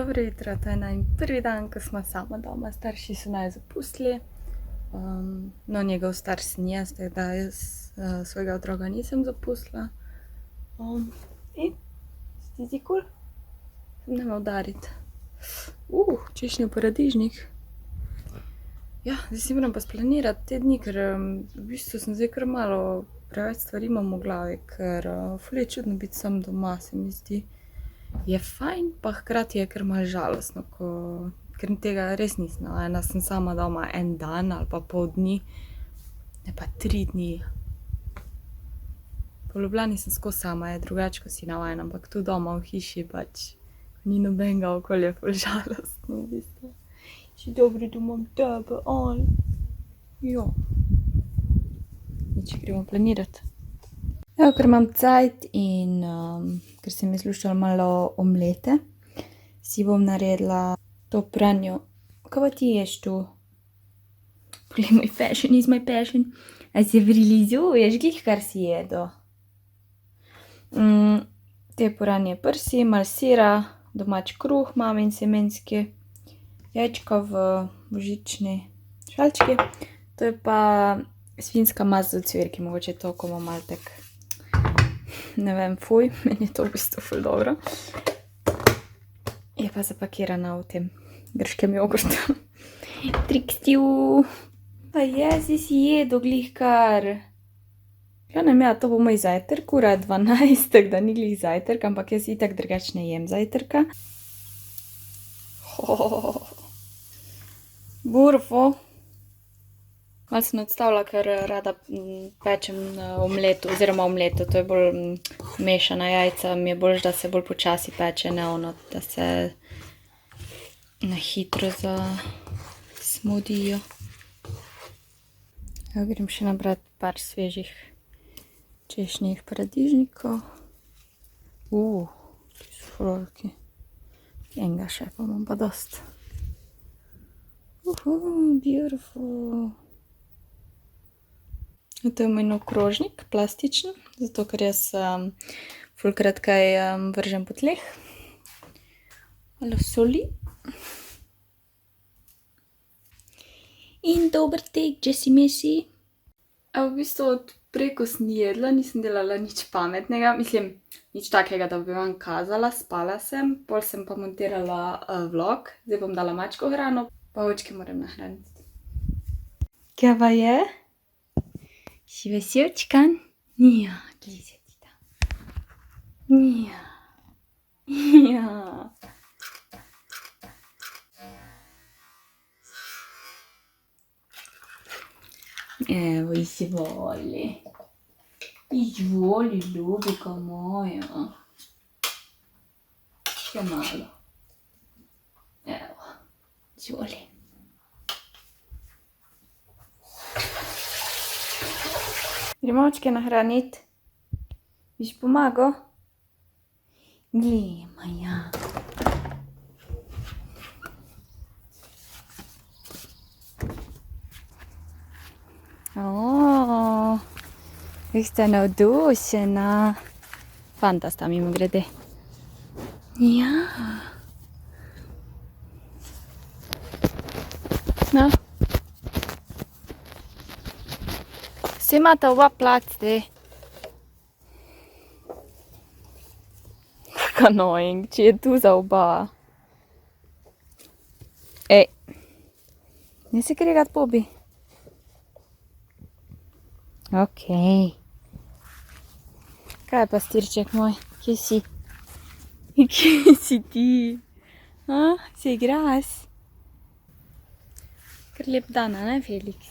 Dobro jutro, to je najin prvi dan, ko smo sama doma. Starši so naj zapustili. No, njegov starš sem jaz, tako da jaz svojega otroka nisem zapustila. In zdi ti kul? Sem nema udariti. Češnjev paradižnik. Ja, zdaj si moram pa splanirati te dni, ker v bistvu sem zdaj kar malo preveč stvari imam v glavi, ker ful je čudno biti sam doma, se mi zdi. Je fajn, pa hkrati je kar malo žalostno, ker tega res nisem navajena. Sem sama doma en dan ali pa pol dni, ne pa 3 dni. Po Ljubljani sem skozi sama, je drugače, ko si navajena, ampak tu doma v hiši pač ni nobenega okolja, ful žalostno v bistvu. Si dobro, da imam tebe, ali? Ja. Nič, gremo planirati. Evo, ker imam cajt in ker se mi je zluštalo malo omlete, si bom naredila to pranjo. Kaj pa ti ješ tu? Poglej, moj fashion is my passion. A se prilizuješ, glih kar si jedo. Te puranje prsi, malo sira, domač kruh, mamin semenski, jajčka v božični šalčki. To je pa svinjska mast z ocvirki, mogoče to, ko imam malo tak, ne vem, fuj, meni je to v bistvu ful dobro. Je pa zapakirana v tem grškem jogurtu. Trikstiu. Pa jezi si jedo glih kar. Glavnem, ja, to bo moj zajtrk, ura je 12, tako da ni glih zajtrk, ampak jaz itak drugače ne jem zajtrka. Burfo. Malo sem odstavila, ker rada pečem omleto, oziroma omleto, to je bolj mešana jajca, mi je bolj, da se bolj počasi peče, ne ono, da se na hitro zasmudijo. Evo, grem še nabrati par svežih češnjih paradižnikov. Ti so frolki. Enega še, pa imam pa dost. Beautiful. To je moj nov krožnik, plastičen, zato ker jaz fulkrat kaj vržem po tleh. Malo soli. In dober tek, Jessie Messi. V bistvu od prej, ko sem jedla, nisem delala nič pametnega. Mislim, nič takega, da bi vam kazala. Spala sem, pol sem pa montirala vlog. Zdaj bom dala mačko hrano, pa očke moram nahraniti. Kaj pa je? Si veselčkan? Ja, glej se ti tam. Ja. Ja. Evo, izvoli. Izvoli, ljubika moja. Še malo. Evo, izvoli. Gremo očke nahraniti. Biš pomagal? Glej, Maja. Vi ste navdušena. Fanta sta mimogrede. Ja. No. Vsi imate oba placiti. Kako annoying, če je tu za oba. Ej. Nisi krigat, Bobi. Okej. Kaj je pa, stirček moj? Kje si? Kje si ti? Se igraš? Kar lep dan, ne, Felix?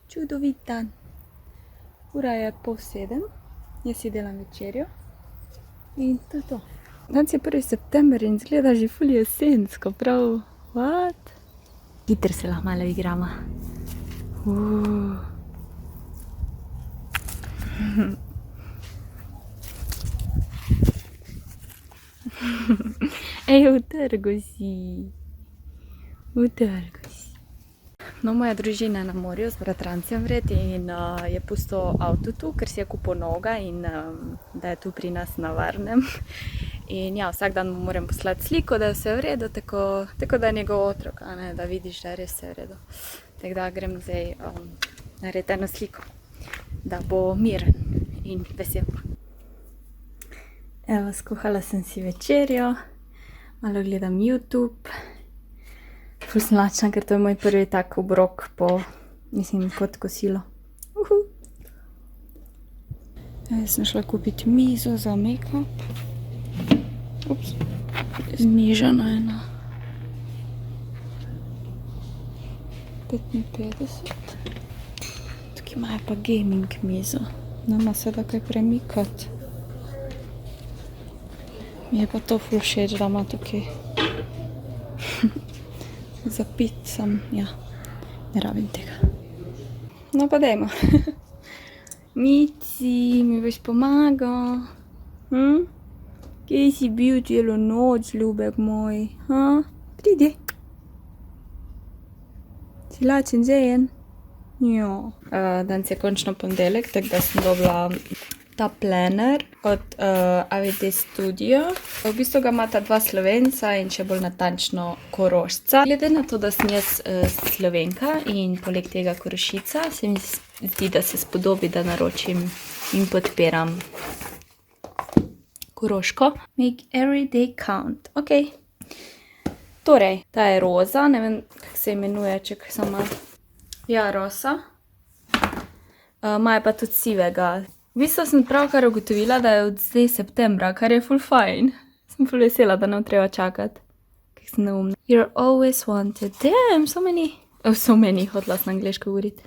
Čudovit dan. Ura je 6:30, jaz si delam večerjo. In to je to. Danes je 1. september in izgleda že ful jesensko, prav. What? Hitro se lahko malo igramo. Ej, v trgu si. V trgu si. No, moja družina je na morju z bratrancem vred in je pustil avto tu, ker si je kupil novega in da je tu pri nas na varnem. In ja, vsak dan mu moram poslati sliko, da je vse v redu, tako da je njegov otrok, a ne, da vidiš, da je res vse v redu. Tako da grem zdaj narediti eno sliko, da bo miren in vesel. Evo, skuhala sem si večerjo, malo gledam YouTube. Ful sem lačna, ker to je moj prvi tak obrok kot kosilo. Jaz sem šla kupiti mizo za make-up. Ups, znižana je na 55. Tukaj imajo pa gaming mizo. Nama se da kaj premikati. Mi je pa to ful všeč, da ima tukaj zapit sem, ja, ne rabim tega. No pa dajmo. Mici, mi boš pomagal? Kje si bil celo noč, ljubek moj? Pridi. Si lačen žejen? Jo. Danes je končno ponedeljek, tako da sem dobila ta planner od AVD Studio. V bistvu ga imata dva Slovenca in še bolj natančno Korošca. Glede na to, da sem jaz Slovenka in poleg tega Korošica, se mi zdi, da se spodobi, da naročim in podpiram Koroško. Make every day count. Ok. Torej, ta je roza, ne vem, kako se imenuje, čekaj sama. Ja, rosa. Imajo pa tudi sivega. V bistvu sem pravkar ugotovila, da je od zdaj septembra, kar je ful fajn. Sem ful vesela, da ne treba čakati. Kak sem neumna. You're always wanted. Damn, so many, hotela sem angliško govoriti.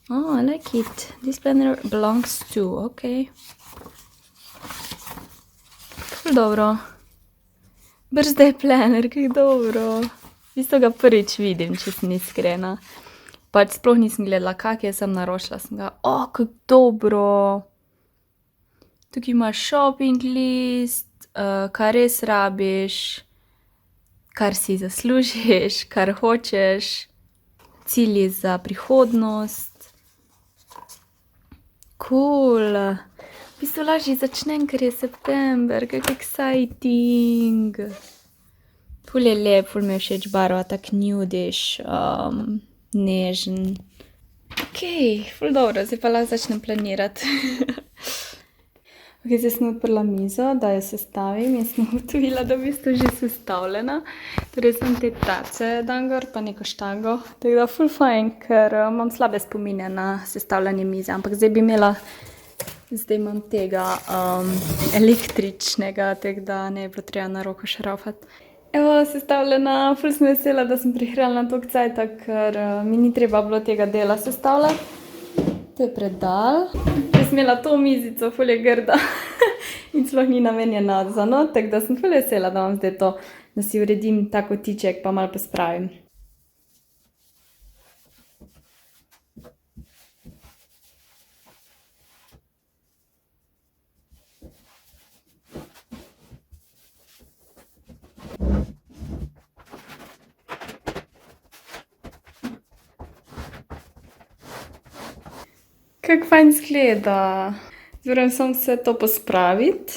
Oh, I like it. This planner belongs to, ok. Ful dobro. Birthday planner, kak dobro. V bistvu ga prvič vidim, če sem iskrena. Pač sploh nisem gledala, kak je, sem naročila, sem ga, kak dobro. Tukaj imaš shopping list, kar res rabiš, kar si zaslužiš, kar hočeš, cilji za prihodnost. Cool. V bistvu lažje začnem, ker je september, kak exciting. Ful je lep, ful mi je všeč barva, tak nudish, nežen. Ok, ful dobro, zdaj pa lahko začnem planirati. Ok, zdaj sem odprla mizo, da jo sestavim in sem ugotovila, da v bistvu že sestavljena. Torej sem te tace dam gor, pa neko štango. Tako da ful fajn, ker imam slabe spomine na sestavljanje mize, ampak zdaj imam tega električnega, tako da ne je bilo treba na roko šraufati. Evo, sestavljena, ful sem vesela, da sem prihranila toliko cajta, ker mi ni treba bilo tega dela sestavljati. To je predal. Jaz sem imela to mizico, ful je grda in sploh ni namenjena za not, tako da sem ful vesela, da imam zdaj to, da si uredim ta kotiček pa malo pospravim. Kako fajn izgleda. Moram samo vse to pospraviti.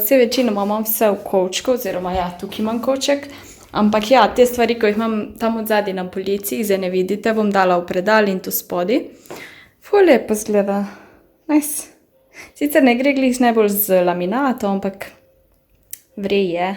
Saj večinoma imam vse v kovčku, oziroma ja, tukaj imam kovček. Ampak ja, te stvari, ko jih imam tam odzadaj na polici, zdaj ne vidite, bom dala v predal in tu spodaj. Ful lepo izgleda. Nice. Sicer ne gre glih najbolj z laminatom, ampak vrej je.